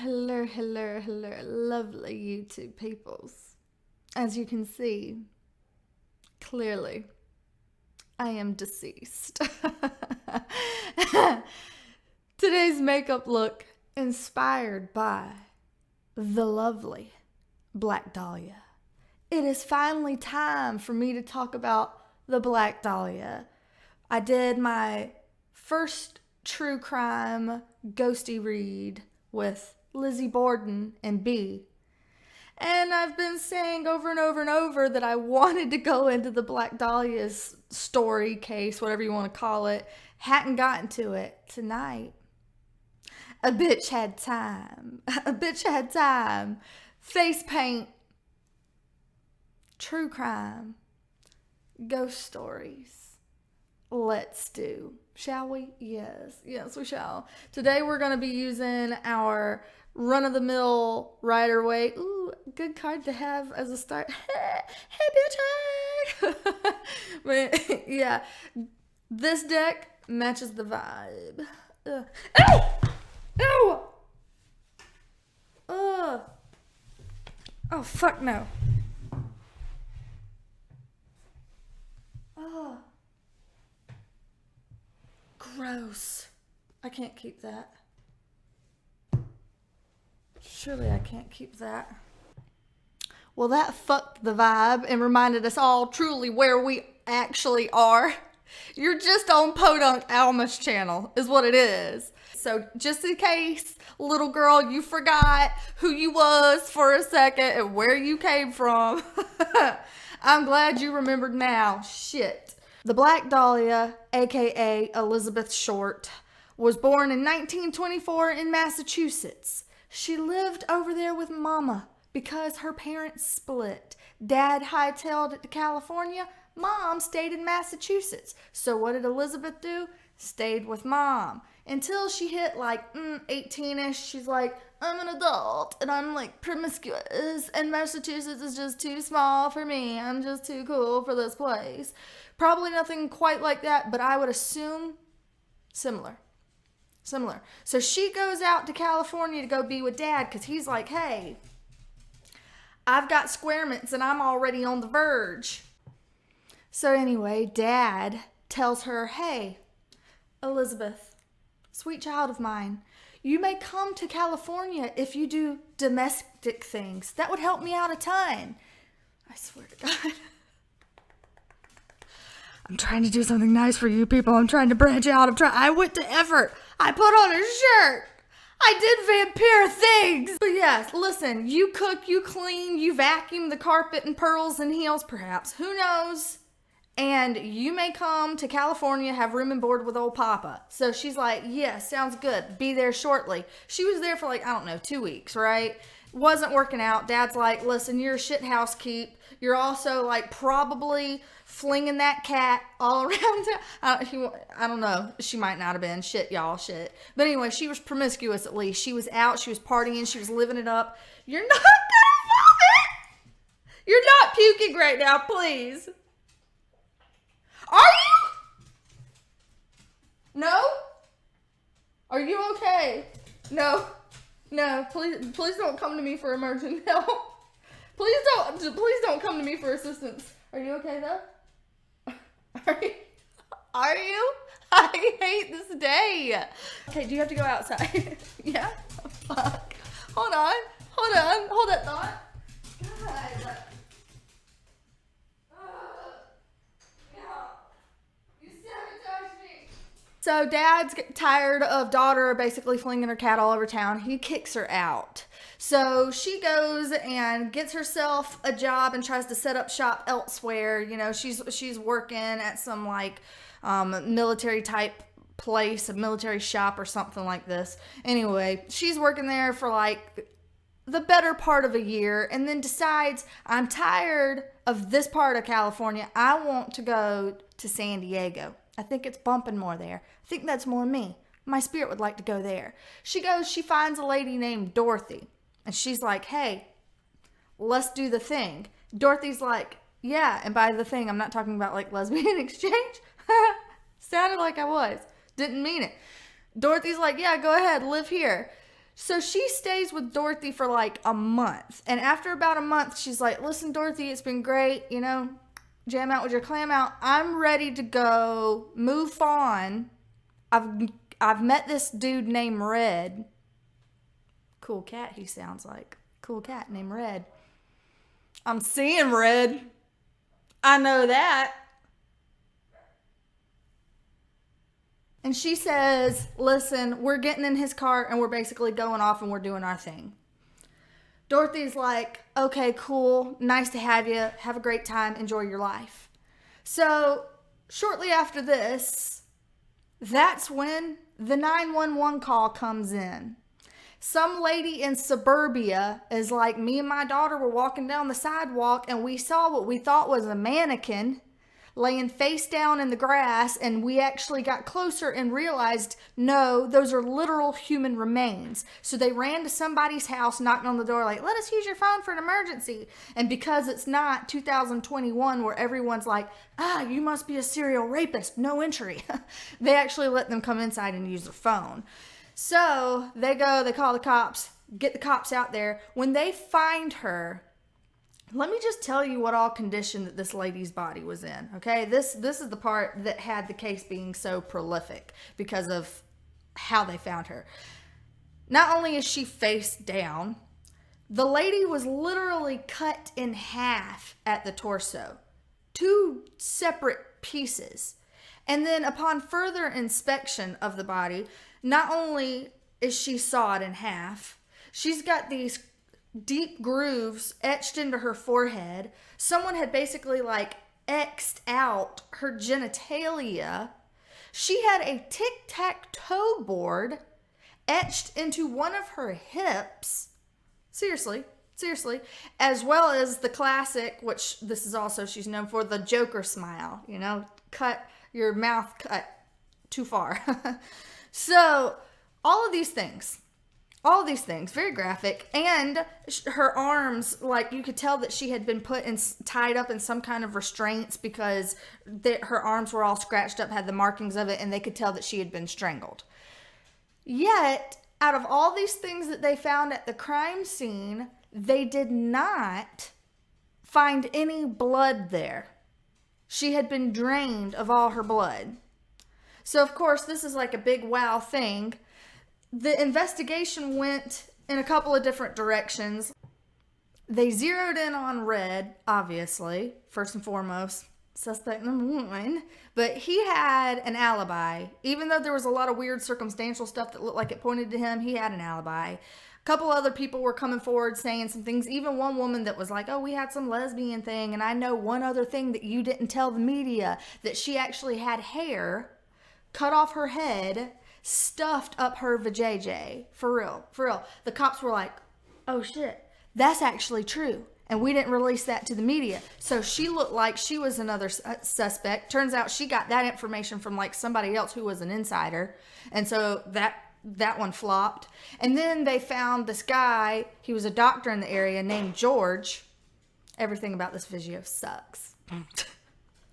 Hello, hello, hello, lovely YouTube peoples. As you can see, clearly, I am deceased. Today's makeup look inspired by the lovely Black Dahlia. It is finally time for me to talk about the Black Dahlia. I did my first true crime ghosty read with Lizzie Borden and B. And I've been saying over and over and over that I wanted to go into the Black Dahlia's story, case, whatever you want to call it. Hadn't gotten to it. Tonight, a bitch had time. A bitch had time. Face paint. True crime. Ghost stories. Let's do. Shall we? Yes, we shall. Today we're going to be using our run-of-the-mill Rider-Waite. Ooh, good card to have as a start. Hey, bitch! But yeah, this deck matches the vibe. Ow! Ow! Ugh. Oh, fuck no. Oh. Gross. I can't keep that. Surely I can't keep that. Well, that fucked the vibe and reminded us all truly where we actually are. You're just on Podunk Alma's channel, is what it is. So just in case, little girl, you forgot who you was for a second and where you came from, I'm glad you remembered now. Shit. The Black Dahlia, aka Elizabeth Short, was born in 1924 in Massachusetts. She lived over there with Mama because her parents split. Dad hightailed it to California. Mom stayed in Massachusetts. So what did Elizabeth do? Stayed with Mom. Until she hit like 18-ish. She's like, I'm an adult and I'm like promiscuous and Massachusetts is just too small for me. I'm just too cool for this place. Probably nothing quite like that, but I would assume similar. So she goes out to California to go be with Dad because he's like, hey, I've got squarements and I'm already on the verge. So anyway, Dad tells her, hey, Elizabeth, sweet child of mine, you may come to California if you do domestic things. That would help me out a ton. I swear to God. I'm trying to do something nice for you people. I'm trying to branch out. I went to effort. I put on a shirt. I did vampire things. But yes, listen, you cook, you clean, you vacuum the carpet and pearls and heels perhaps. Who knows? And you may come to California, have room and board with old Papa. So she's like, yeah, sounds good. Be there shortly. She was there for like, 2 weeks, right? Wasn't working out. Dad's like, listen, you're a shit housekeep. You're also like probably flinging that cat all around. I don't know. She might not have been. Shit, y'all, shit. But anyway, she was promiscuous at least. She was out. She was partying. She was living it up. You're not gonna vomit. You're not puking right now, please. Are you? No? Are you okay? No, please don't come to me for emergent help. Please don't come to me for assistance. Are you okay though? Are you? I hate this day. Okay, do you have to go outside? Yeah? Fuck. Hold that thought. God. So Dad's tired of daughter basically flinging her cat all over town. He kicks her out. So she goes and gets herself a job and tries to set up shop elsewhere. You know, she's working at some like military type place, a military shop or something like this. Anyway, she's working there for like the better part of a year and then decides, I'm tired of this part of California. I want to go to San Diego. I think it's bumping more there. I think that's more me. My spirit would like to go there. She goes, she finds a lady named Dorothy. And she's like, hey, let's do the thing. Dorothy's like, yeah. And by the thing, I'm not talking about like lesbian exchange. Sounded like I was. Didn't mean it. Dorothy's like, yeah, go ahead, live here. So she stays with Dorothy for like a month. And after about a month, she's like, listen, Dorothy, it's been great. You know, jam out with your clam out. I'm ready to go move on. I've met this dude named Red. Cool cat, he sounds like. Cool cat named Red. I'm seeing Red. I know that. And she says, listen, we're getting in his car and we're basically going off and we're doing our thing. Dorothy's like, okay, cool. Nice to have you. Have a great time. Enjoy your life. So shortly after this, that's when the 911 call comes in. Some lady in suburbia is like, me and my daughter were walking down the sidewalk and we saw what we thought was a mannequin laying face down in the grass, and we actually got closer and realized, no, those are literal human remains. So they ran to somebody's house, knocked on the door like, let us use your phone for an emergency. And because it's not 2021 where everyone's like, you must be a serial rapist, no entry. They actually let them come inside and use their phone. So they go, they call the cops, get the cops out there. When they find her, let me just tell you what all condition that this lady's body was in, okay? This is the part that had the case being so prolific because of how they found her. Not only is she face down, the lady was literally cut in half at the torso. 2 separate pieces. And then upon further inspection of the body, not only is she sawed in half, she's got these deep grooves etched into her forehead. Someone had basically like X'd out her genitalia. She had a tic-tac-toe board etched into one of her hips. Seriously, as well as the classic, which this is also she's known for, the Joker smile, you know, cut your mouth cut too far. So all of these things, very graphic. And her arms, like you could tell that she had been put in, tied up in some kind of restraints because her arms were all scratched up, had the markings of it, and they could tell that she had been strangled. Yet, out of all these things that they found at the crime scene, they did not find any blood there. She had been drained of all her blood. So, of course, this is like a big wow thing. The investigation went in a couple of different directions. They zeroed in on Red, obviously, first and foremost, suspect number 1. But he had an alibi. Even though there was a lot of weird circumstantial stuff that looked like it pointed to him, he had an alibi. A couple other people were coming forward saying some things. Even one woman that was like, oh, we had some lesbian thing. And I know one other thing that you didn't tell the media, that she actually had hair cut off her head, stuffed up her vajayjay. For real. The cops were like, oh shit, that's actually true. And we didn't release that to the media. So she looked like she was another suspect. Turns out she got that information from like somebody else who was an insider. And so that one flopped. And then they found this guy, he was a doctor in the area named George. Everything about this video sucks.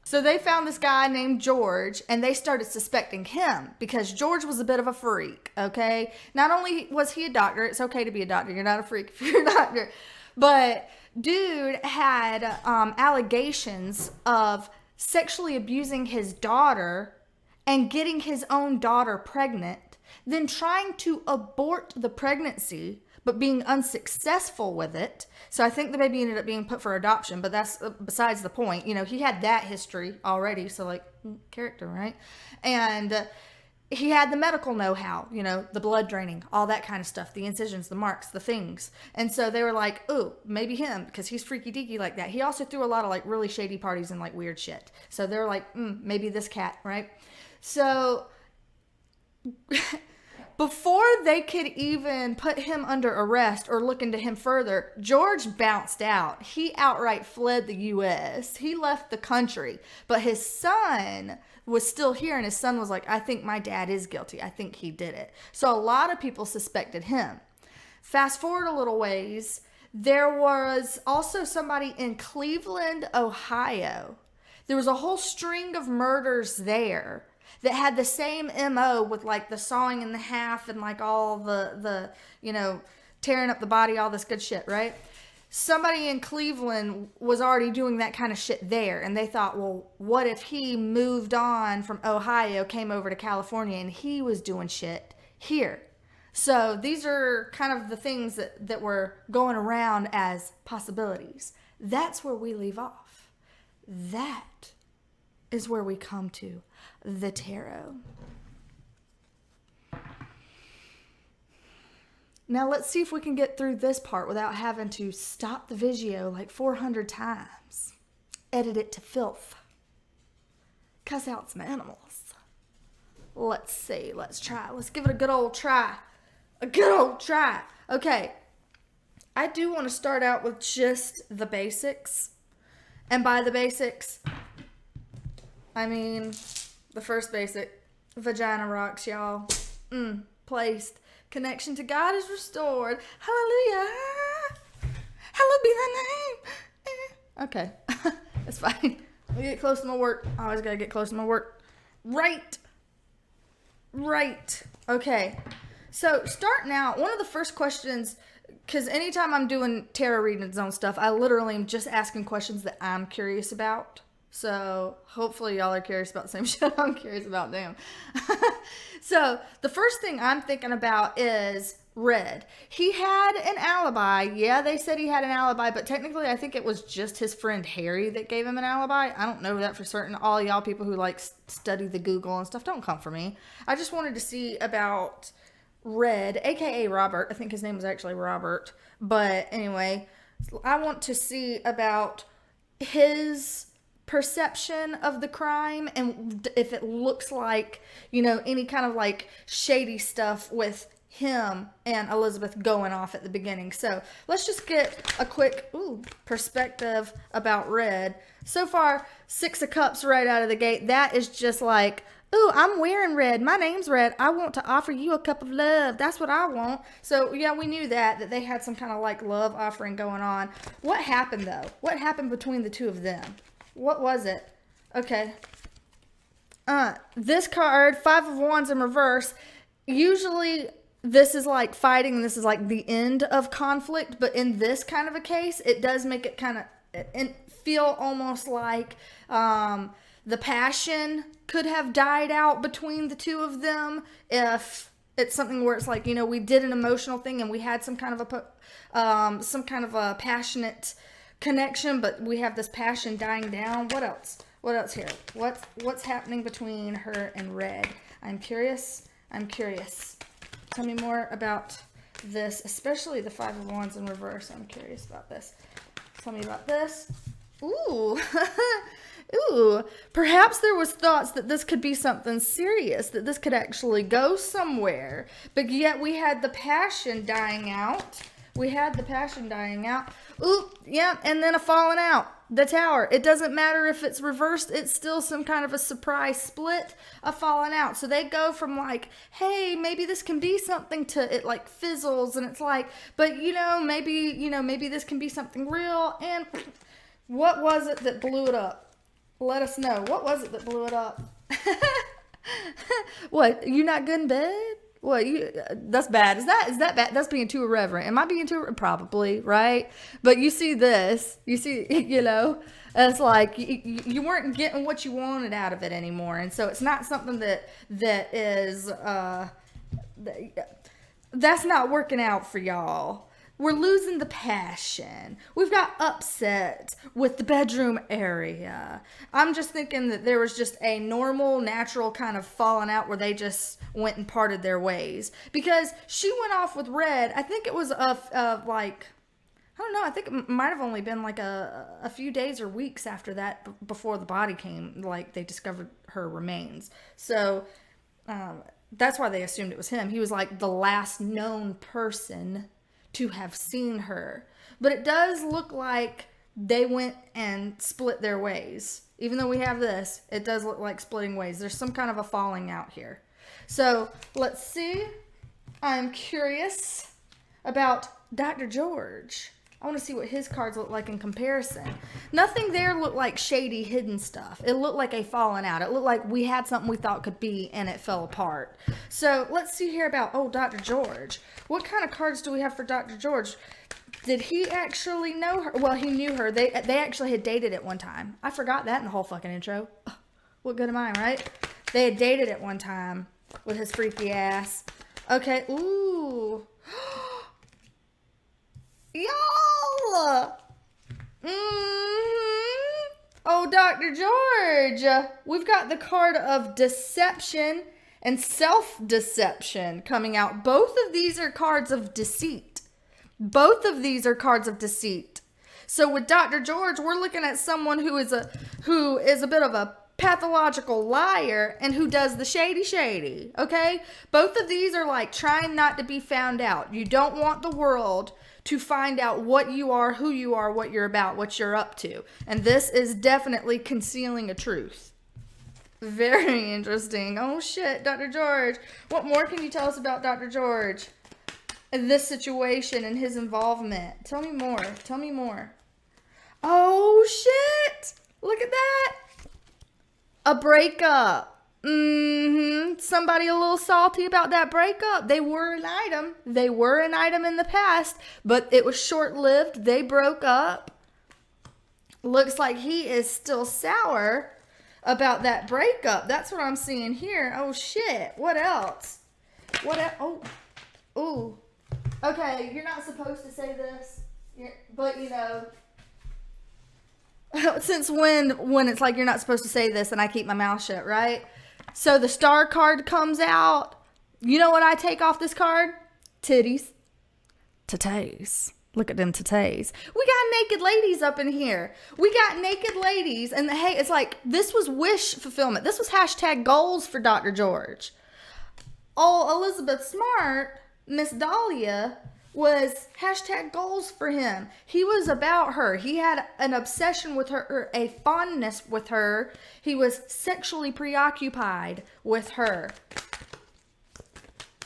So they found this guy named George, and they started suspecting him because George was a bit of a freak, okay? Not only was he a doctor, it's okay to be a doctor. You're not a freak if you're a doctor. But dude had allegations of sexually abusing his daughter and getting his own daughter pregnant, then trying to abort the pregnancy, but being unsuccessful with it. So I think the baby ended up being put for adoption, but that's besides the point. You know, he had that history already, so like, character, right? And he had the medical know-how, you know, the blood draining, all that kind of stuff, the incisions, the marks, the things. And so they were like, ooh, maybe him, because he's freaky deaky like that. He also threw a lot of like really shady parties and like weird shit. So they're like, maybe this cat, right? So before they could even put him under arrest or look into him further, George bounced out. He outright fled the U.S. He left the country. But his son was still here, and his son was like, I think my dad is guilty. I think he did it. So a lot of people suspected him. Fast forward a little ways, there was also somebody in Cleveland, Ohio. There was a whole string of murders there that had the same MO with like the sawing in the half and like all the tearing up the body, all this good shit, right? Somebody in Cleveland was already doing that kind of shit there, and they thought, well, what if he moved on from Ohio, came over to California, and he was doing shit here? So these are kind of the things that were going around as possibilities. That's where we leave off. That is where we come to the tarot. Now let's see if we can get through this part without having to stop the video like 400 times. Edit it to filth. Cuss out some animals. Let's see. Let's try. Let's give it a good old try. A good old try. Okay. I do want to start out with just the basics. And by the basics, I mean the first basic. Vagina rocks, y'all. Placed. Connection to God is restored. Hallelujah. Hallowed be thy name. Okay. That's fine. We get close to my work. I always gotta get close to my work. Right. Okay. So starting out, one of the first questions, because anytime I'm doing tarot readings on stuff, I literally am just asking questions that I'm curious about. So hopefully y'all are curious about the same shit I'm curious about. Damn. So the first thing I'm thinking about is Red. He had an alibi. Yeah, they said he had an alibi, but technically I think it was just his friend Harry that gave him an alibi. I don't know that for certain. All y'all people who like study the Google and stuff, don't come for me. I just wanted to see about Red, aka Robert. I think his name was actually Robert. But anyway, I want to see about his perception of the crime and if it looks like, any kind of like shady stuff with him and Elizabeth going off at the beginning. So let's just get a quick perspective about Red. So far, 6 of Cups right out of the gate. That is just like, ooh, I'm wearing red. My name's Red. I want to offer you a cup of love. That's what I want. So yeah, we knew that they had some kind of like love offering going on. What happened though? What happened between the two of them? What was it? Okay. This card, 5 of Wands in reverse. Usually this is like fighting and this is like the end of conflict. But in this kind of a case, it does make it kind of feel almost like the passion could have died out between the two of them if it's something where it's like, we did an emotional thing and we had some kind of a passionate connection, but we have this passion dying down. What else here? What's happening between her and Red? I'm curious. Tell me more about this, especially the 5 of Wands in reverse. I'm curious about this. Tell me about this. Ooh. Ooh, perhaps there was thoughts that this could be something serious, that this could actually go somewhere, but yet we had the passion dying out. Ooh, yeah, and then a falling out. The Tower. It doesn't matter if it's reversed. It's still some kind of a surprise split, a falling out. So they go from like, hey, maybe this can be something to it like fizzles. And it's like, but maybe this can be something real. And what was it that blew it up? Let us know. What was it that blew it up? What? You not good in bed? What? That's bad. Is that bad? That's being too irreverent. Am I being too? Probably, right? But you see this. You see, it's like you weren't getting what you wanted out of it anymore, and so it's not something that is that's not working out for y'all. We're losing the passion. We've got upset with the bedroom area. I'm just thinking that there was just a normal, natural kind of falling out where they just went and parted their ways. Because she went off with Red. I think it was I don't know. I think it might have only been like a few days or weeks after that before the body came, like they discovered her remains. So that's why they assumed it was him. He was like the last known person to have seen her. But it does look like they went and split their ways. Even though we have this, it does look like splitting ways. There's some kind of a falling out here. So let's see. I'm curious about Dr. George. I want to see what his cards look like in comparison. Nothing there looked like shady hidden stuff. It looked like a falling out. It looked like we had something we thought could be and it fell apart. So let's see here about, Dr. George. What kind of cards do we have for Dr. George? Did he actually know her? Well, he knew her. They actually had dated at one time. I forgot that in the whole fucking intro. What good am I, right? They had dated at one time with his freaky ass. Okay, ooh. Y'all! Oh, Dr. George. We've got the card of deception and self-deception coming out. Both of these are cards of deceit. Both of these are cards of deceit. So with Dr. George, we're looking at someone who is a bit of a pathological liar and who does the shady, okay? Both of these are like trying not to be found out. You don't want the world to find out what you are, who you are, what you're about, what you're up to. And this is definitely concealing a truth. Very interesting. Oh shit, Dr. George. What more can you tell us about Dr. George and this situation and his involvement? Tell me more. Tell me more. Oh shit! Look at that. A breakup. Somebody a little salty about that breakup. They were an item. They were an item in the past, but it was short-lived. They broke up. Looks like he is still sour about that breakup. That's what I'm seeing here. Oh, shit. What else? Oh. Ooh. Okay, you're not supposed to say this, but, you know... Since when it's like you're not supposed to say this and I keep my mouth shut, right? So the star card comes out. You know what I take off this card? Titties. Titties. Look at them titties. We got naked ladies up in here. We got naked ladies. And hey, it's like this was wish fulfillment. This was hashtag goals for Dr. George. Oh, Elizabeth Smart, Miss Dahlia, was hashtag goals for him. He was about her. He had an obsession with her, or a fondness with her. He was sexually preoccupied with her.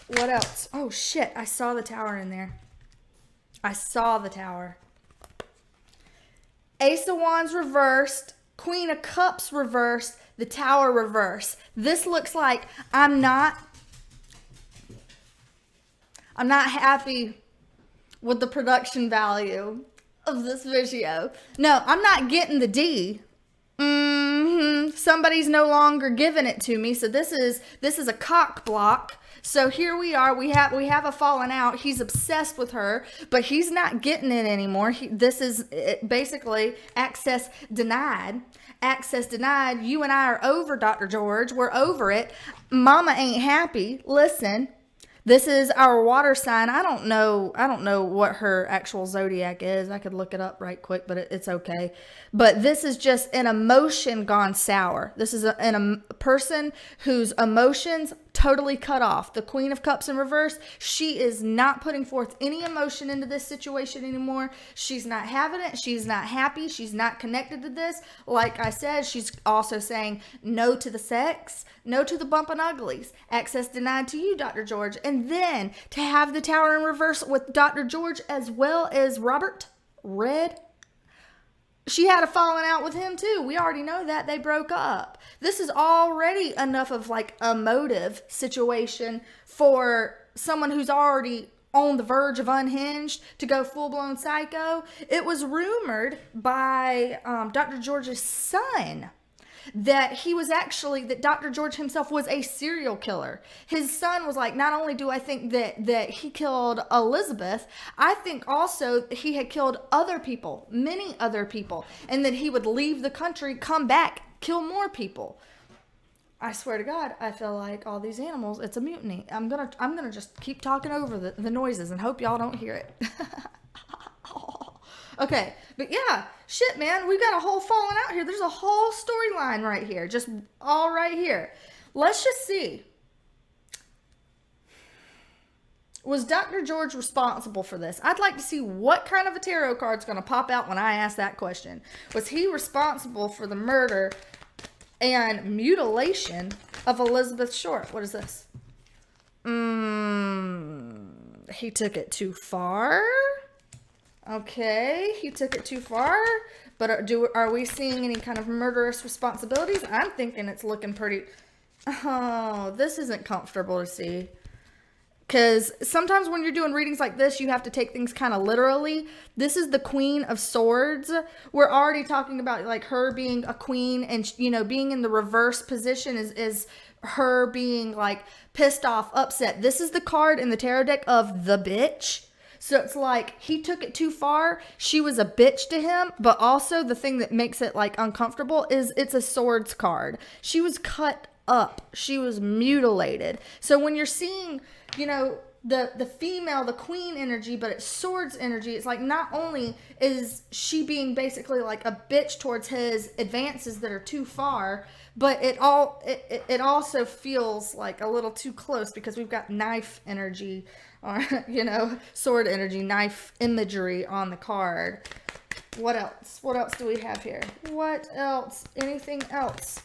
What else? Oh shit, I saw the tower in there. I saw the tower. Ace of Wands reversed. Queen of Cups reversed. The tower reversed. This looks like I'm not happy with the production value of this video. No, I'm not getting the D. Somebody's no longer giving it to me. So this is a cock block. So here we are. We have a falling out. He's obsessed with her, but he's not getting it anymore. This is basically access denied. Access denied. You and I are over, Dr. George. We're over it. Mama ain't happy. Listen. This is our water sign. I don't know what her actual zodiac is. I could look it up right quick, but it's okay. But this is just an emotion gone sour. This is a person whose emotions totally cut off. The Queen of Cups in reverse. She is not putting forth any emotion into this situation anymore. She's not having it. She's not happy. She's not connected to this. Like I said, she's also saying no to the sex, no to the bumping uglies. Access denied to you, Dr. George. And then to have the tower in reverse with Dr. George as well as Robert Red. She had a falling out with him too. We already know that. They broke up. This is already enough of like a motive situation for someone who's already on the verge of unhinged to go full-blown psycho. It was rumored by Dr. George's son that Dr. George himself was a serial killer. His son was like, not only do I think that he killed Elizabeth, I think also he had killed other people, many other people, and that he would leave the country, come back, kill more people. I swear to God, I feel like all these animals, it's a mutiny. I'm gonna just keep talking over the noises and hope y'all don't hear it. Okay, but yeah, shit, man, we got a whole falling out here. There's a whole storyline right here, just all right here. Let's just see. Was Dr. George responsible for this? I'd like to see what kind of a tarot card's going to pop out when I ask that question. Was he responsible for the murder and mutilation of Elizabeth Short? What is this? He took it too far? Okay, he took it too far. But are we seeing any kind of murderous responsibilities? I'm thinking it's looking pretty... Oh, this isn't comfortable to see. Because sometimes when you're doing readings like this, you have to take things kind of literally. This is the Queen of Swords. We're already talking about like her being a queen, and you know, being in the reverse position is her being like pissed off, upset. This is the card in the tarot deck of the bitch. So it's like he took it too far. She was a bitch to him, but also the thing that makes it like uncomfortable is it's a swords card. She was cut up. She was mutilated. So when you're seeing, you know, the female, the queen energy, but it's swords energy, it's like not only is she being basically like a bitch towards his advances that are too far, but it also feels like a little too close because we've got knife energy, or you know, sword energy, knife imagery on the card. What else? What else do we have here? What else? Anything else?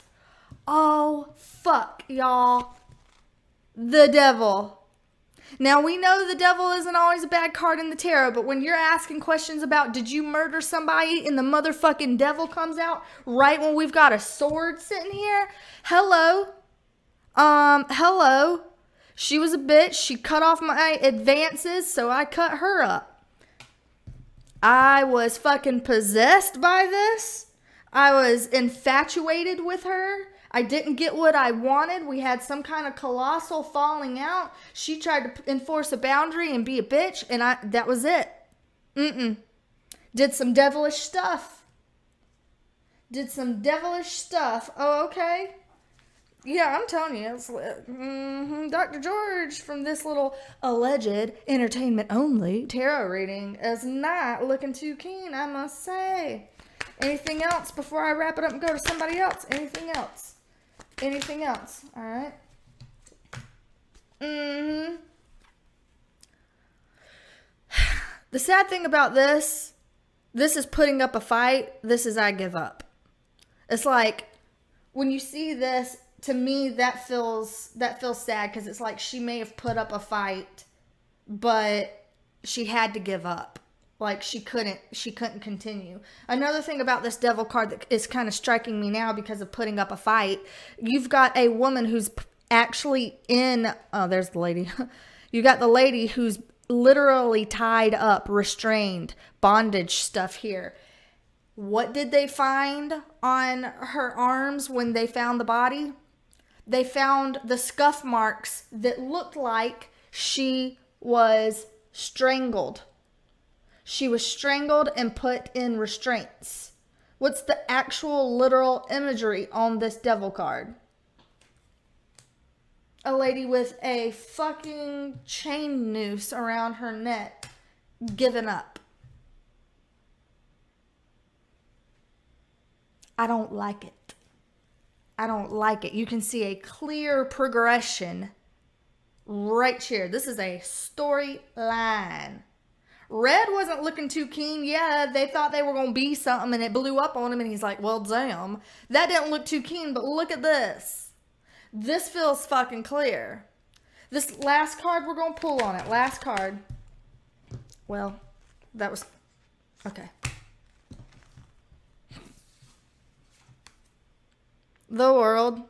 Oh, fuck, y'all. The devil. Now, we know the devil isn't always a bad card in the tarot, but when you're asking questions about did you murder somebody and the motherfucking devil comes out right when we've got a sword sitting here? Hello. Hello. She was a bitch. She cut off my advances, so I cut her up. I was fucking possessed by this. I was infatuated with her. I didn't get what I wanted. We had some kind of colossal falling out. She tried to enforce a boundary and be a bitch, and that was it. Did some devilish stuff. Oh, okay. Yeah, I'm telling you, it's Dr. George from this little alleged entertainment only tarot reading is not looking too keen, I must say. Anything else before I wrap it up and go to somebody else? Anything else? All right. The sad thing about this is putting up a fight. This is I give up. It's like when you see this, to me that feels sad because it's like she may have put up a fight, but she had to give up. Like she couldn't continue. Another thing about this devil card that is kind of striking me now because of putting up a fight, you've got a woman who's actually there's the lady. You got the lady who's literally tied up, restrained, bondage stuff here. What did they find on her arms when they found the body? They found the scuff marks that looked like she was strangled. She was strangled and put in restraints. What's the actual literal imagery on this devil card? A lady with a fucking chain noose around her neck, giving up. I don't like it. You can see a clear progression right here. This is a storyline. Red wasn't looking too keen. Yeah, they thought they were going to be something and it blew up on him and he's like, well, damn. That didn't look too keen, but look at this. This feels fucking clear. This last card we're going to pull on it. Last card. Well, that was... Okay. The World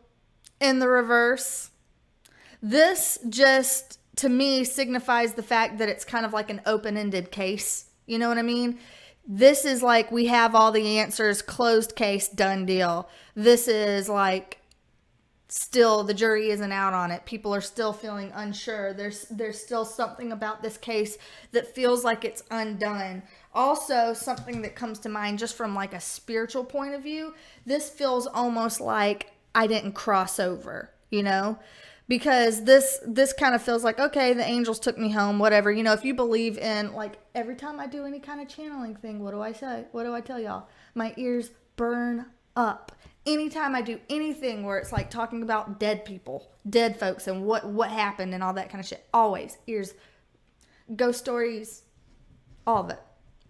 in the reverse. This just, to me, signifies the fact that it's kind of like an open-ended case. You know what I mean? This is like we have all the answers, closed case, done deal. This is like still the jury isn't out on it. People are still feeling unsure. There's still something about this case that feels like it's undone. Also, something that comes to mind just from like a spiritual point of view, this feels almost like I didn't cross over, you know? Because this kind of feels like, okay, the angels took me home, whatever. You know, if you believe in, like, every time I do any kind of channeling thing, what do I say? What do I tell y'all? My ears burn up. Anytime I do anything where it's like talking about dead people, dead folks, and what happened and all that kind of shit, always, ears, ghost stories, all of it.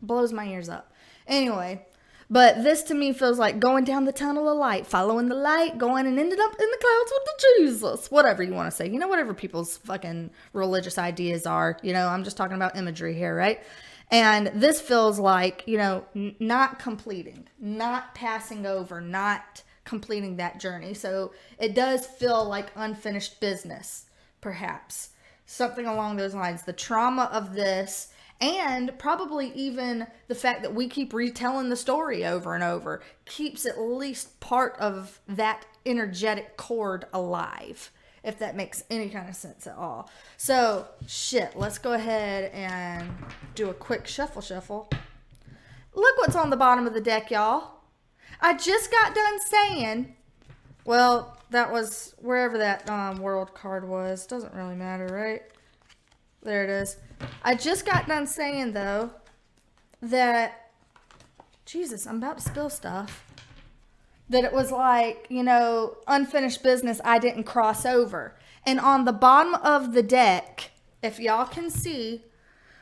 Blows my ears up. Anyway, But this to me feels like going down the tunnel of light, following the light, going and ended up in the clouds with the Jesus. Whatever you want to say. Whatever people's fucking religious ideas are. I'm just talking about imagery here, right? And this feels like, not completing, not passing over, not completing that journey. So it does feel like unfinished business, perhaps. Something along those lines. The trauma of this, and probably even the fact that we keep retelling the story over and over, keeps at least part of that energetic cord alive, if that makes any kind of sense at all. So, shit, let's go ahead and do a quick shuffle. Look what's on the bottom of the deck, y'all. I just got done saying, well, that was wherever that world card was. Doesn't really matter, right? There it is. I just got done saying, though, that, Jesus, I'm about to spill stuff, that it was like, unfinished business I didn't cross over. And on the bottom of the deck, if y'all can see,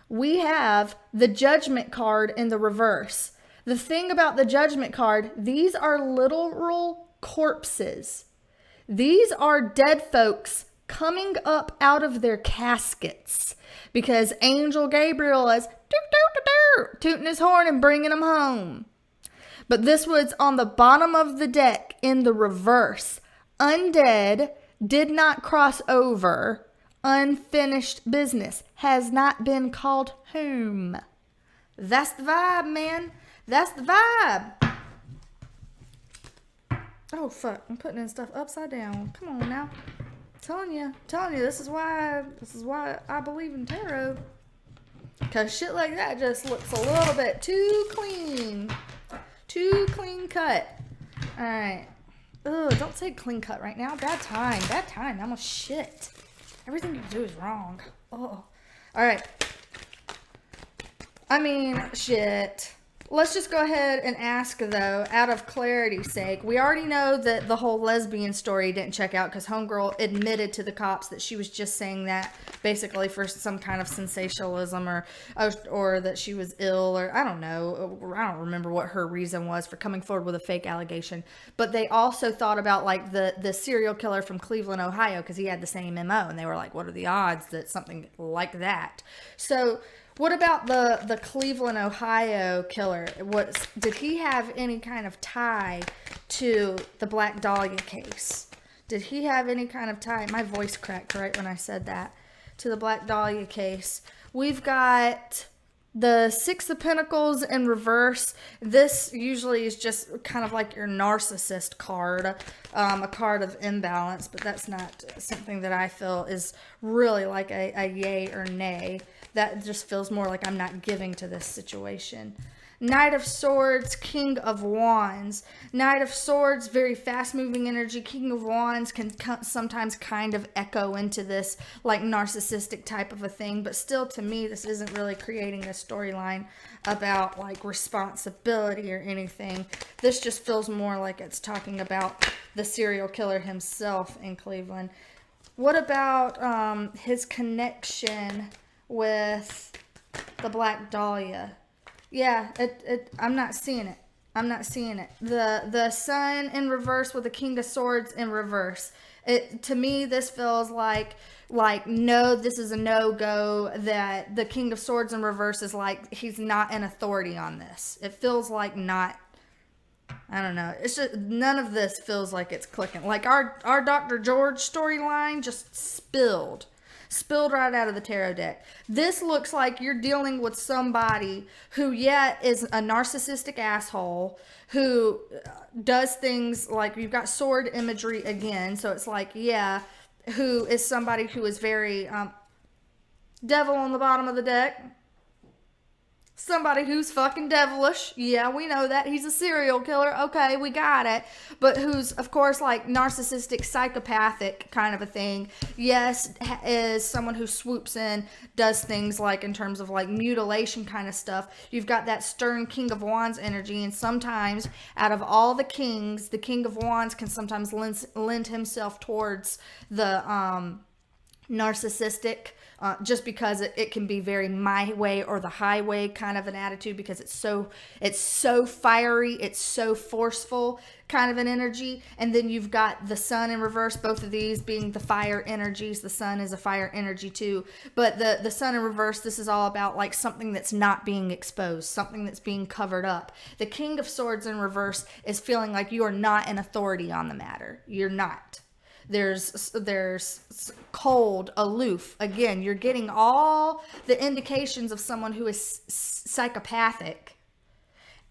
we have the Judgment card in the reverse. The thing about the Judgment card, these are literal corpses. These are dead folks coming up out of their caskets because Angel Gabriel is tooting his horn and bringing them home. But this was on the bottom of the deck in the reverse. Undead, did not cross over, unfinished business, has not been called home. That's the vibe, man. That's the vibe. Oh, fuck. I'm putting in stuff upside down. Come on now. Telling you, this is why I believe in tarot. Because shit like that just looks a little bit too clean. Too clean cut. Alright. Ugh, don't say clean cut right now. Bad time. I'm a shit. Everything you do is wrong. Oh. Alright. Shit. Let's just go ahead and ask, though, out of clarity's sake. We already know that the whole lesbian story didn't check out because Homegirl admitted to the cops that she was just saying that basically for some kind of sensationalism or that she was ill or I don't know. I don't remember what her reason was for coming forward with a fake allegation. But they also thought about like the serial killer from Cleveland, Ohio, because he had the same MO. And they were like, what are the odds that something like that? So what about the Cleveland, Ohio killer? Did he have any kind of tie to the Black Dahlia case? Did he have any kind of tie? My voice cracked right when I said that. To the Black Dahlia case. We've got the Six of Pentacles in reverse. This usually is just kind of like your narcissist card. A card of imbalance, but that's not something that I feel is really like a yay or nay. That just feels more like I'm not giving to this situation. Knight of Swords, King of Wands. Knight of Swords, very fast-moving energy. King of Wands can sometimes kind of echo into this like narcissistic type of a thing. But still, to me, this isn't really creating a storyline about like responsibility or anything. This just feels more like it's talking about the serial killer himself in Cleveland. What about his connection with the Black Dahlia? Yeah, I'm not seeing it. The Sun in reverse with the King of Swords in reverse. To me, this feels like no, this is a no-go. That the King of Swords in reverse is like he's not an authority on this. It feels like not. I don't know. It's just none of this feels like it's clicking. Like our Dr. George storyline just spilled right out of the tarot deck. This looks like you're dealing with somebody who yet is a narcissistic asshole who does things like you've got sword imagery again. So it's like, yeah, who is somebody who is very devil on the bottom of the deck. Somebody who's fucking devilish. Yeah, we know that. He's a serial killer. Okay, we got it. But who's, of course, like narcissistic, psychopathic kind of a thing. Yes, is someone who swoops in, does things like in terms of like mutilation kind of stuff. You've got that stern King of Wands energy. And sometimes out of all the kings, the King of Wands can sometimes lend himself towards the narcissistic, just because it can be very my way or the highway kind of an attitude, because it's so fiery, it's so forceful kind of an energy. And then you've got the sun in reverse, both of these being the fire energies. The sun is a fire energy too, but the sun in reverse, this is all about like something that's not being exposed, something that's being covered up. The King of Swords in reverse is feeling like you are not an authority on the matter. You're not. There's cold, aloof. Again, you're getting all the indications of someone who is psychopathic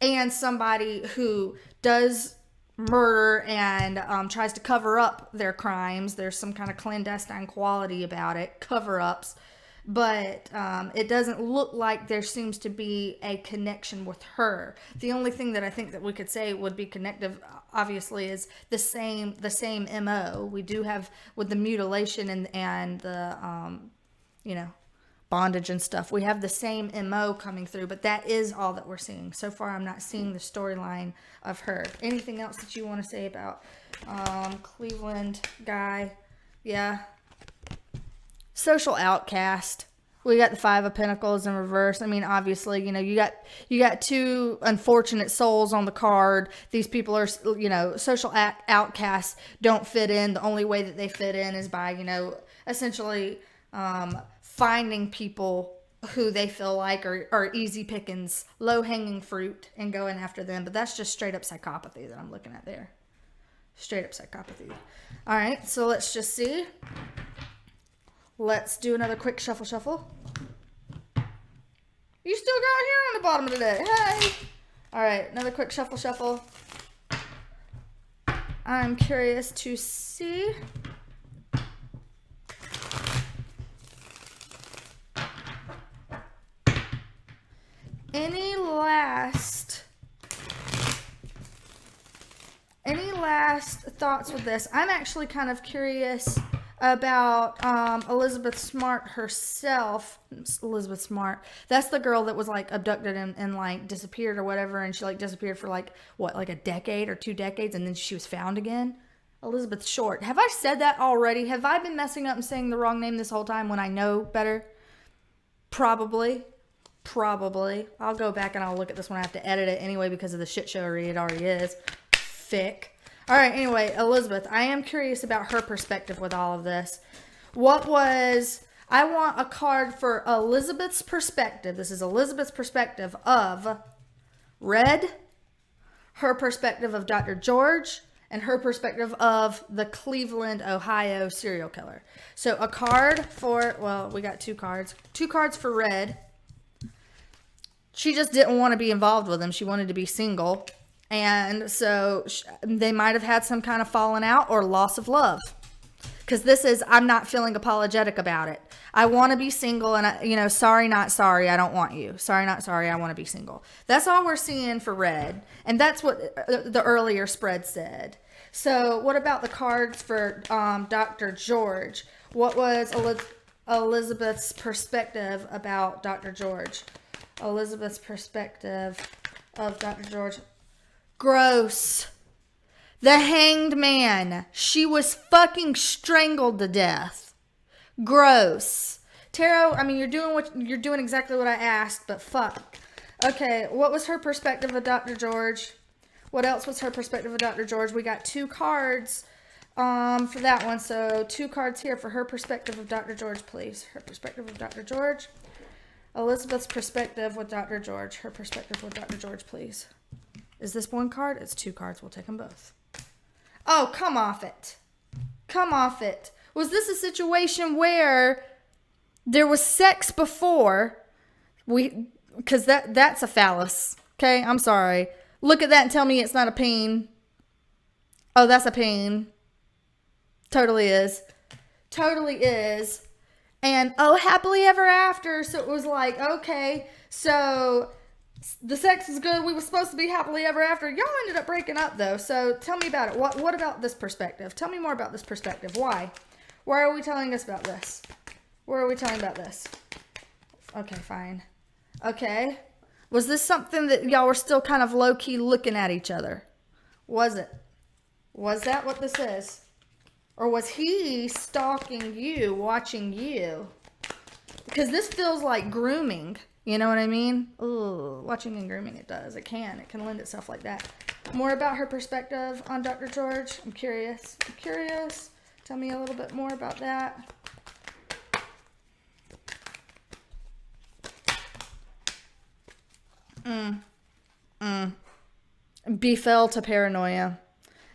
and somebody who does murder and tries to cover up their crimes. There's some kind of clandestine quality about it, cover-ups. But it doesn't look like there seems to be a connection with her. The only thing that I think that we could say would be connective, obviously, is the same MO. We do have with the mutilation and the bondage and stuff. We have the same MO coming through, but that is all that we're seeing so far. I'm not seeing the storyline of her. Anything else that you want to say about Cleveland guy? Yeah. Social outcast. We got the Five of Pentacles in reverse. I mean, obviously, you got two unfortunate souls on the card. These people are, social outcasts, don't fit in. The only way that they fit in is by, essentially finding people who they feel like are easy pickings, low-hanging fruit, and going after them. But that's just straight up psychopathy that I'm looking at there. Straight up psychopathy. All right, so let's just see. Let's do another quick shuffle. You still got here on the bottom of the deck. Hey. All right, another quick shuffle. I'm curious to see. Any last thoughts with this? I'm actually kind of curious about Elizabeth Smart herself. Elizabeth Smart, that's the girl that was like abducted and like disappeared or whatever, and she like disappeared for like a decade or 2 decades, and then she was found again. Elizabeth Short. Have I said that already? Have I been messing up and saying the wrong name this whole time when I know better? Probably. I'll go back and I'll look at this one. I have to edit it anyway because of the shit show it already is. Fick. All right, anyway, Elizabeth, I am curious about her perspective with all of this. I want a card for Elizabeth's perspective. This is Elizabeth's perspective of Red, her perspective of Dr. George, and her perspective of the Cleveland, Ohio serial killer. So a card for, well, we got 2 cards. 2 cards for Red. She just didn't want to be involved with him. She wanted to be single. And so they might have had some kind of falling out or loss of love. Because this is, I'm not feeling apologetic about it. I want to be single and, sorry, not sorry, I don't want you. Sorry, not sorry, I want to be single. That's all we're seeing for Red. And that's what the earlier spread said. So what about the cards for Dr. George? What was Elizabeth's perspective about Dr. George? Elizabeth's perspective of Dr. George. Gross. The Hanged Man. She was fucking strangled to death. Gross. Tarot, I mean, you're doing exactly what I asked, but fuck. Okay, what was her perspective of Dr. George? What else was her perspective of Dr. George? We got 2 cards for that one. So 2 cards here for her perspective of Dr. George, please. Her perspective of Dr. George. Elizabeth's perspective with Dr. George. Her perspective with Dr. George, please. Is this 1 card? It's 2 cards. We'll take them both. Oh, come off it. Come off it. Was this a situation where there was sex before? Because that's a phallus. Okay, I'm sorry. Look at that and tell me it's not a peen. Oh, that's a peen. Totally is. Totally is. And, oh, happily ever after. So it was like, okay, so the sex is good. We were supposed to be happily ever after. Y'all ended up breaking up, though. So tell me about it. What about this perspective? Tell me more about this perspective. Why? Why are we telling us about this? Where are we telling about this? Okay, fine. Okay. Was this something that y'all were still kind of low-key looking at each other? Was it? Was that what this is? Or was he stalking you, watching you? Because this feels like grooming. You know what I mean? Ooh, watching and grooming, it does. It can lend itself like that. More about her perspective on Dr. George. I'm curious. Tell me a little bit more about that. Befell to paranoia.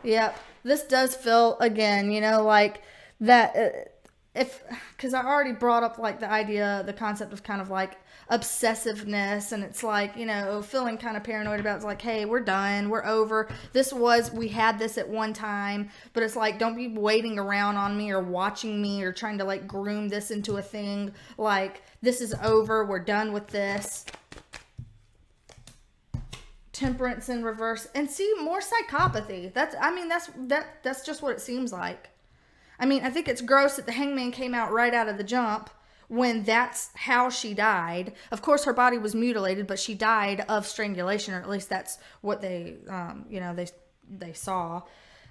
Yep. This does feel, again, like that. Because I already brought up like the idea, the concept of kind of like obsessiveness, and it's like, feeling kind of paranoid about, it's like, hey, we're done, we're over, we had this at one time, but it's like, don't be waiting around on me or watching me or trying to like groom this into a thing. Like, this is over, we're done with this. Temperance in reverse, and see, more psychopathy. That's just what it seems like. I mean, I think it's gross that the hangman came out right out of the jump when that's how she died. Of course, her body was mutilated, but she died of strangulation, or at least that's what they saw.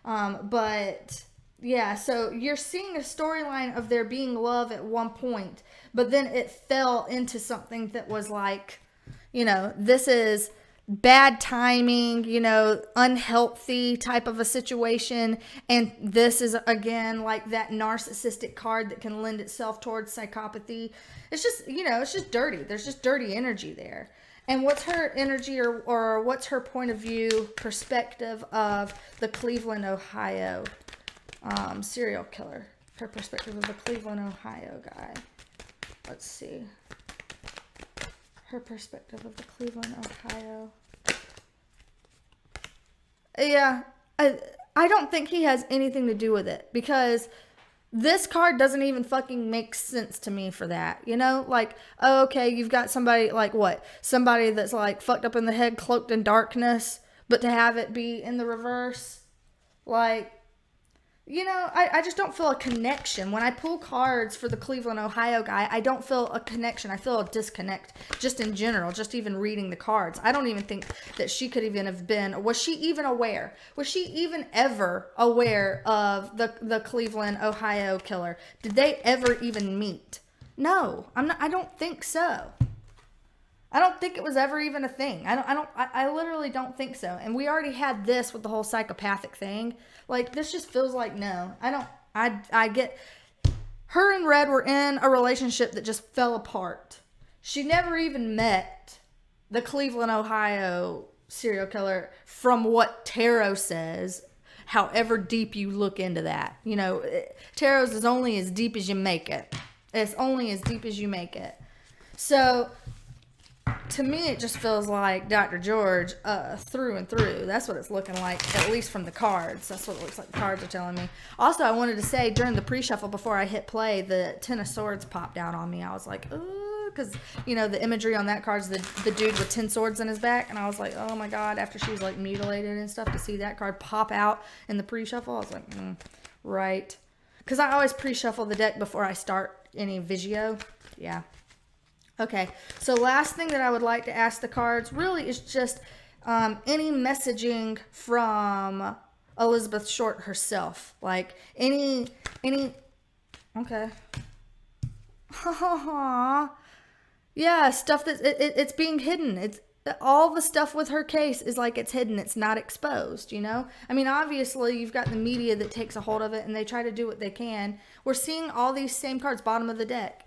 But yeah, so you're seeing a storyline of there being love at one point, but then it fell into something that was like, this is bad timing, unhealthy type of a situation. And this is, again, like that narcissistic card that can lend itself towards psychopathy. It's just, it's just dirty. There's just dirty energy there. And what's her energy or what's her point of view, perspective of the Cleveland, Ohio serial killer? Her perspective of the Cleveland, Ohio guy. Let's see. Her perspective of the Cleveland, Ohio. Yeah, I don't think he has anything to do with it, because this card doesn't even fucking make sense to me for that. Like, oh, okay, you've got somebody like what? Somebody that's like fucked up in the head, cloaked in darkness, but to have it be in the reverse, like, I just don't feel a connection. When I pull cards for the Cleveland, Ohio guy, I don't feel a connection. I feel a disconnect just in general, just even reading the cards. I don't even think that she could even have been, was she even aware? Was she even ever aware of the Cleveland, Ohio killer? Did they ever even meet? No, I don't think so. I don't think it was ever even a thing. I literally don't think so. And we already had this with the whole psychopathic thing. Like, this just feels like, no, I get, her and Red were in a relationship that just fell apart. She never even met the Cleveland, Ohio serial killer, from what tarot says, however deep you look into that. Tarot is only as deep as you make it. It's only as deep as you make it. So, to me, it just feels like Dr. George through and through. That's what it's looking like, at least from the cards. That's what it looks like the cards are telling me. Also, I wanted to say, during the pre-shuffle, before I hit play, the Ten of Swords popped out on me. I was like, ooh, because, the imagery on that card is the dude with 10 swords in his back. And I was like, oh my God, after she was like mutilated and stuff, to see that card pop out in the pre-shuffle, I was like, right. Because I always pre-shuffle the deck before I start any Vigio. Yeah. Okay, so last thing that I would like to ask the cards really is just any messaging from Elizabeth Short herself. Like, any, okay. Yeah, stuff that, it's being hidden. It's, all the stuff with her case is like it's hidden. It's not exposed, I mean, obviously, you've got the media that takes a hold of it and they try to do what they can. We're seeing all these same cards, bottom of the deck,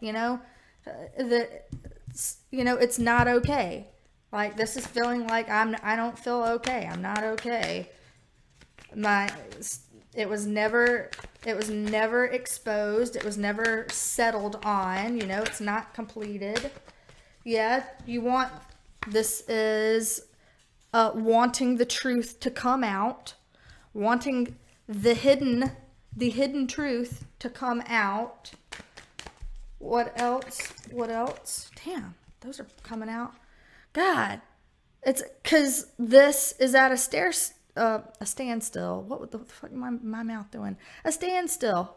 it's not okay. Like, this is feeling like I don't feel okay. I'm not okay. It was never exposed. It was never settled on. It's not completed. Yeah, this is wanting the truth to come out, wanting the hidden truth to come out. What else? Damn, those are coming out. God, it's because this is at a standstill. What the fuck am my mouth doing? A standstill.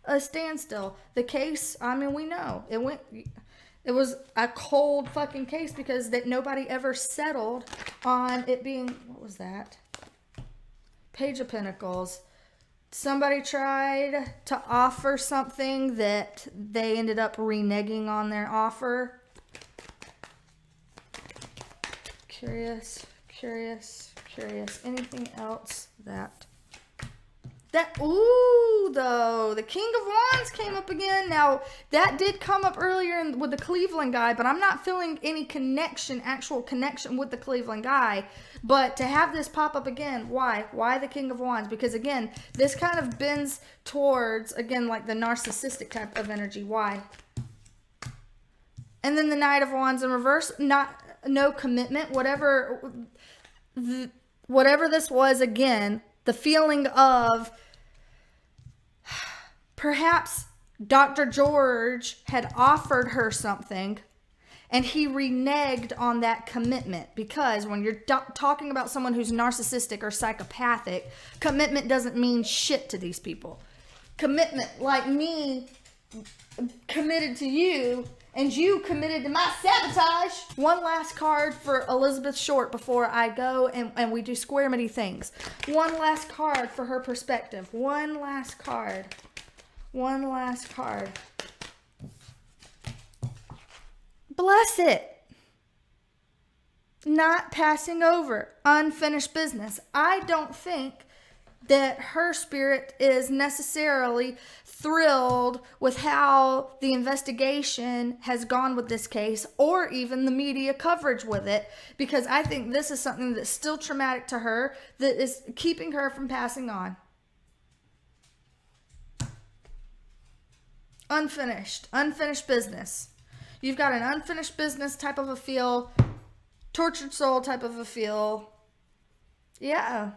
The case, I mean, we know. It was a cold fucking case because that nobody ever settled on it being, what was that? Page of Pentacles. Somebody tried to offer something that they ended up reneging on their offer. Curious. Anything else ooh, though, the King of Wands came up again. Now, that did come up earlier with the Cleveland guy, but I'm not feeling any actual connection with the Cleveland guy. But to have this pop up again, why? Why the King of Wands? Because, again, this kind of bends towards, again, like the narcissistic type of energy. Why? And then the Knight of Wands in reverse, no commitment, whatever this was, again, the feeling of perhaps Dr. George had offered her something and he reneged on that commitment, because when you're talking about someone who's narcissistic or psychopathic, commitment doesn't mean shit to these people. Commitment, like me committed to you and you committed to my sabotage. One last card for Elizabeth Short before I go and we do square-mitty things. One last card for her perspective. One last card. Bless it. Not passing over. Unfinished business. I don't think that her spirit is necessarily thrilled with how the investigation has gone with this case, or even the media coverage with it, because I think this is something that's still traumatic to her, that is keeping her from passing on. Unfinished business. You've got an unfinished business type of a feel, tortured soul type of a feel. Yeah.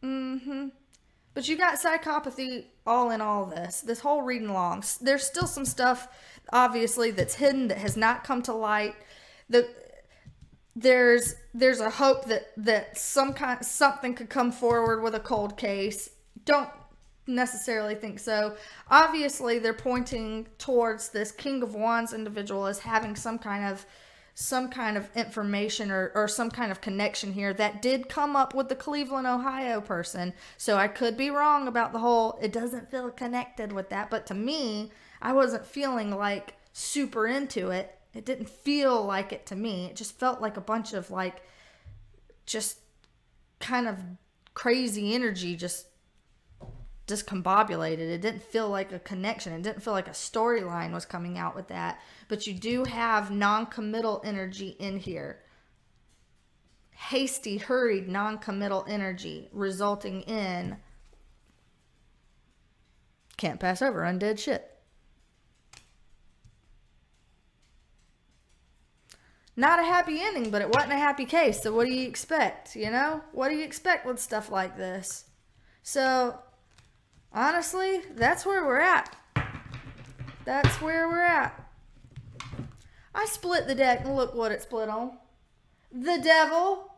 But you got psychopathy all in all this whole reading along. There's still some stuff, obviously, that's hidden, that has not come to light. There's a hope that something could come forward with a cold case. Don't necessarily think so. Obviously, they're pointing towards this King of Wands individual as having some kind of information or some kind of connection here that did come up with the Cleveland, Ohio person. So I could be wrong about the whole, it doesn't feel connected with that. But to me, I wasn't feeling like super into it. It didn't feel like it to me. It just felt like a bunch of like, just kind of crazy energy, just discombobulated. It didn't feel like a connection. It didn't feel like a storyline was coming out with that. But you do have non-committal energy in here. Hasty, hurried, non-committal energy resulting in can't pass over, undead shit. Not a happy ending, but it wasn't a happy case. So what do you expect? You know? What do you expect with stuff like this? So honestly, that's where we're at. I split the deck and look what it split on. The Devil.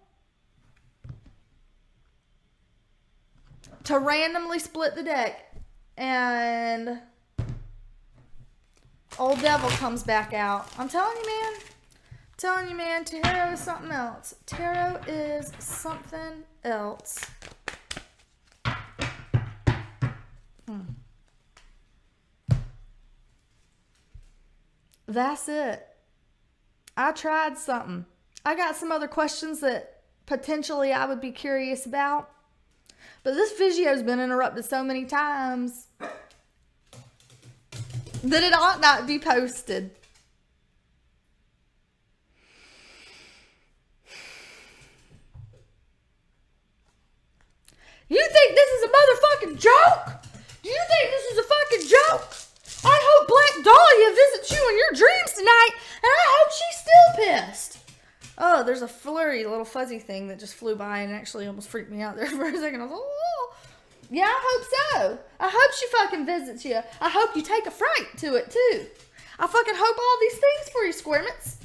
To randomly split the deck. And old Devil comes back out. I'm telling you, man. Tarot is something else. Tarot is something else. That's it. I tried something. I got some other questions that potentially I would be curious about. But this video's been interrupted so many times that it ought not be posted. You think this is a motherfucking joke? Do you think this is a fucking joke? I hope Black Dahlia visits you in your dreams tonight, and I hope she's still pissed. Oh, there's a flurry little fuzzy thing that just flew by and actually almost freaked me out there for a second. I was like, oh. Yeah, I hope so. I hope she fucking visits you. I hope you take a fright to it, too. I fucking hope all these things for you, Squirmits.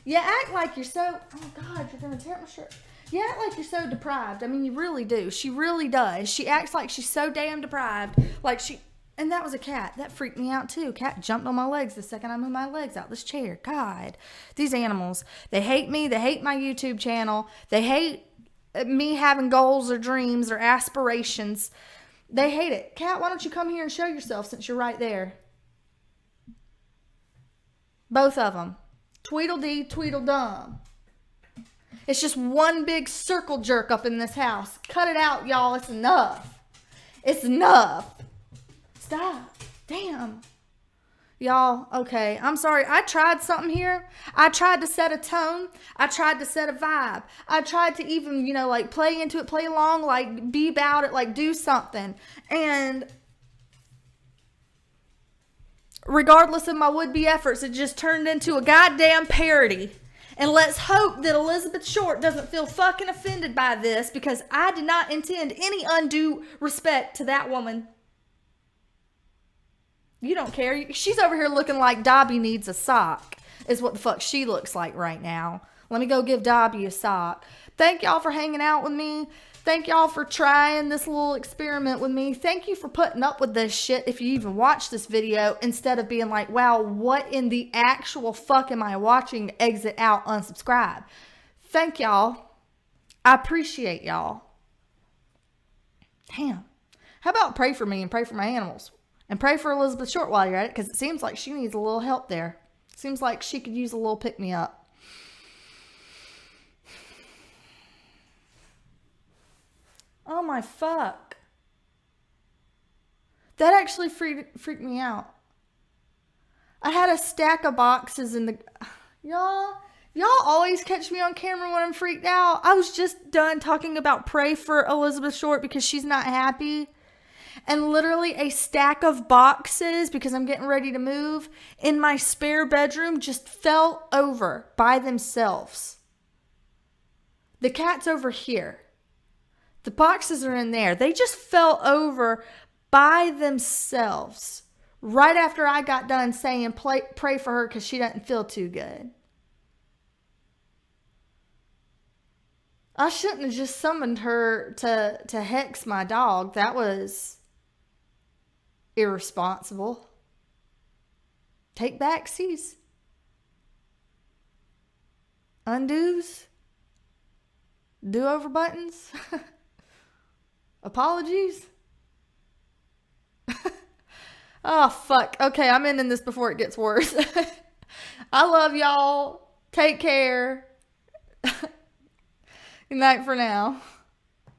You act like you're so... Oh, God, you're going to tear up my shirt. You act like you're so deprived. I mean, you really do. She really does. She acts like she's so damn deprived. Like she... And that was a cat. That freaked me out, too. Cat jumped on my legs the second I moved my legs out this chair. God. These animals. They hate me. They hate my YouTube channel. They hate me having goals or dreams or aspirations. They hate it. Kat, why don't you come here and show yourself since you're right there? Both of them. Tweedledee, Tweedledum. It's just one big circle jerk up in this house. Cut it out, y'all. It's enough. It's enough. Stop. Damn. Y'all, okay. I'm sorry. I tried something here. I tried to set a tone. I tried to set a vibe. I tried to even, like play into it, play along, like be about it, like do something. And regardless of my would-be efforts, it just turned into a goddamn parody. And let's hope that Elizabeth Short doesn't feel fucking offended by this, because I did not intend any undue respect to that woman. You don't care. She's over here looking like Dobby needs a sock, is what the fuck she looks like right now. Let me go give Dobby a sock. Thank y'all for hanging out with me. Thank y'all for trying this little experiment with me. Thank you for putting up with this shit if you even watch this video, instead of being like, wow, what in the actual fuck am I watching? Exit out, unsubscribe. Thank y'all. I appreciate y'all. Damn. How about pray for me and pray for my animals? And pray for Elizabeth Short while you're at it, because it seems like she needs a little help there. Seems like she could use a little pick-me-up. Oh my fuck. That actually freaked me out. I had a stack of boxes in the... Y'all always catch me on camera when I'm freaked out. I was just done talking about pray for Elizabeth Short because she's not happy. And literally a stack of boxes, because I'm getting ready to move, in my spare bedroom just fell over by themselves. The cat's over here. The boxes are in there. They just fell over by themselves right after I got done saying pray for her because she doesn't feel too good. I shouldn't have just summoned her to hex my dog. That was irresponsible. Take backsies. Undos. Do-over buttons. Apologies. Oh, fuck. Okay, I'm ending this before it gets worse. I love y'all. Take care. Good night for now.